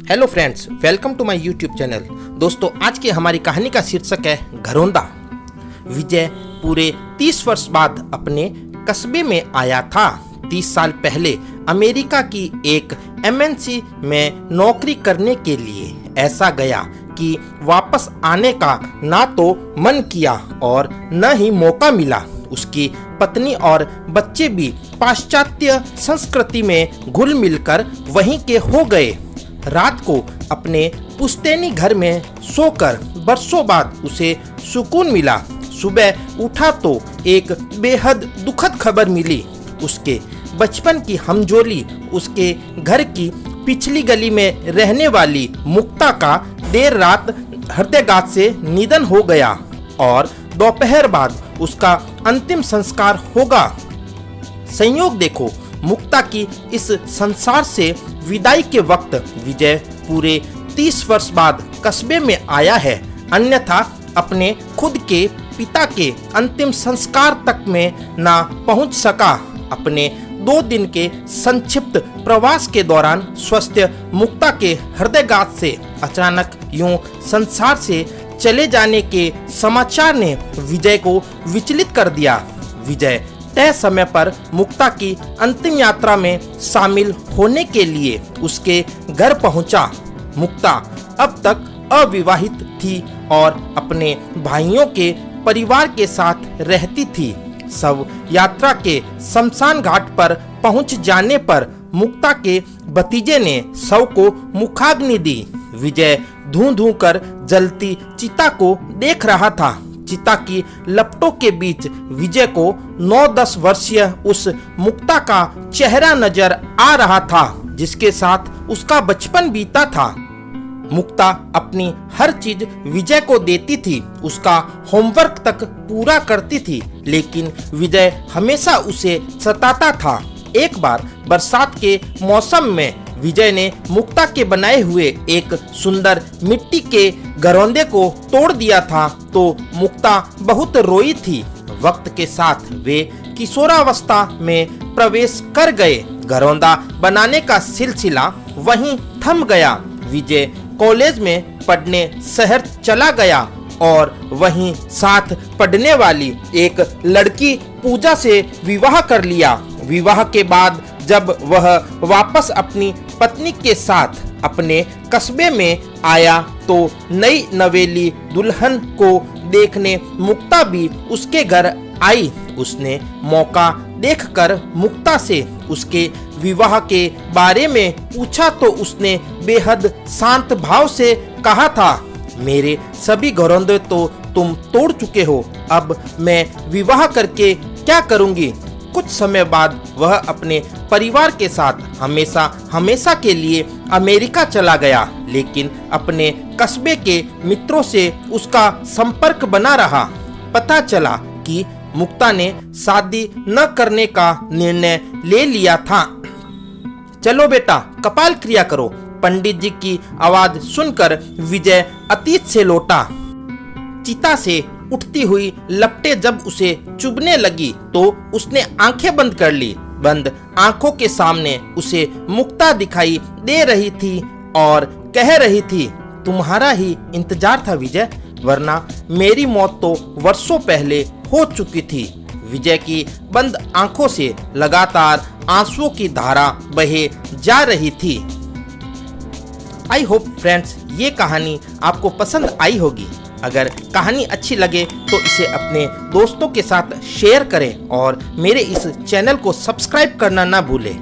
Hello friends, welcome to my YouTube channel. दोस्तों, आज की हमारी कहानी का शीर्षक है घरौंदा। विजय पूरे 30 वर्ष बाद अपने कस्बे में आया था। 30 साल पहले अमेरिका की एक एमएनसी में नौकरी करने के लिए ऐसा गया कि वापस आने का ना तो मन किया और न ही मौका मिला। उसकी पत्नी और बच्चे भी पाश्चात्य संस्कृति में घुल मिलकर वहीं के हो गए। रात को अपने पुश्तैनी घर में सोकर बरसों बाद उसे सुकून मिला। सुबह उठा तो एक बेहद दुखद खबर मिली। उसके बचपन की हमजोली, उसके घर की पिछली गली में रहने वाली मुक्ता का देर रात हृदयाघात से निधन हो गया और दोपहर बाद उसका अंतिम संस्कार होगा। संयोग देखो, मुक्ता की इस संसार से विदाई के वक्त विजय पूरे 30 वर्ष बाद कस्बे में आया है। अन्यथा अपने खुद के पिता के अंतिम संस्कार तक में ना पहुंच सका। अपने 2 दिन के संक्षिप्त प्रवास के दौरान स्वस्थ मुक्ता के हृदयाघात से अचानक यूं संसार से चले जाने के समाचार ने विजय को विचलित कर दिया। विजय तय समय पर मुक्ता की अंतिम यात्रा में शामिल होने के लिए उसके घर पहुंचा। मुक्ता अब तक अविवाहित थी और अपने भाइयों के परिवार के साथ रहती थी। शव यात्रा के शमशान घाट पर पहुंच जाने पर मुक्ता के भतीजे ने शव को मुखाग्नि दी। विजय धूं कर जलती चिता को देख रहा था। चिता की लपटों के बीच विजय को 9-10 वर्षीय उस मुक्ता का चेहरा नजर आ रहा था जिसके साथ उसका बचपन बीता था। मुक्ता अपनी हर चीज विजय को देती थी, उसका होमवर्क तक पूरा करती थी, लेकिन विजय हमेशा उसे सताता था। एक बार बरसात के मौसम में विजय ने मुक्ता के बनाए हुए एक सुंदर मिट्टी के घरौंदे को तोड़ दिया था तो मुक्ता बहुत रोई थी। वक्त के साथ वे किशोरावस्था में प्रवेश कर गए। घरौंदा बनाने का सिलसिला वहीं थम गया। विजय कॉलेज में पढ़ने शहर चला गया और वहीं साथ पढ़ने वाली एक लड़की पूजा से विवाह कर लिया। विवाह के बाद जब वह वापस अपनी पत्नी के साथ अपने कस्बे में आया तो नई नवेली दुल्हन को देखने मुक्ता भी उसके घर आई। उसने मौका देखकर मुक्ता से उसके विवाह के बारे में पूछा तो उसने बेहद शांत भाव से कहा था, मेरे सभी घरौंदे तो तुम तोड़ चुके हो, अब मैं विवाह करके क्या करूंगी। कुछ समय बाद वह अपने परिवार के साथ हमेशा के लिए अमेरिका चला गया, लेकिन अपने कस्बे के मित्रों से उसका संपर्क बना रहा। पता चला कि मुक्ता ने शादी न करने का निर्णय ले लिया था। चलो बेटा, कपाल क्रिया करो। पंडित जी की आवाज सुनकर विजय अतीत से लौटा। चिता से उठती हुई लपटें जब उसे चुभने लगी तो उसने आंखें बंद कर ली। बंद आंखों के सामने उसे मुक्ता दिखाई दे रही थी और कह रही थी, तुम्हारा ही इंतजार था विजय, वरना मेरी मौत तो वर्षों पहले हो चुकी थी। विजय की बंद आंखों से लगातार आंसुओं की धारा बहे जा रही थी। आई होप फ्रेंड्स, ये कहानी आपको पसंद आई होगी। अगर कहानी अच्छी लगे तो इसे अपने दोस्तों के साथ शेयर करें और मेरे इस चैनल को सब्सक्राइब करना ना भूलें।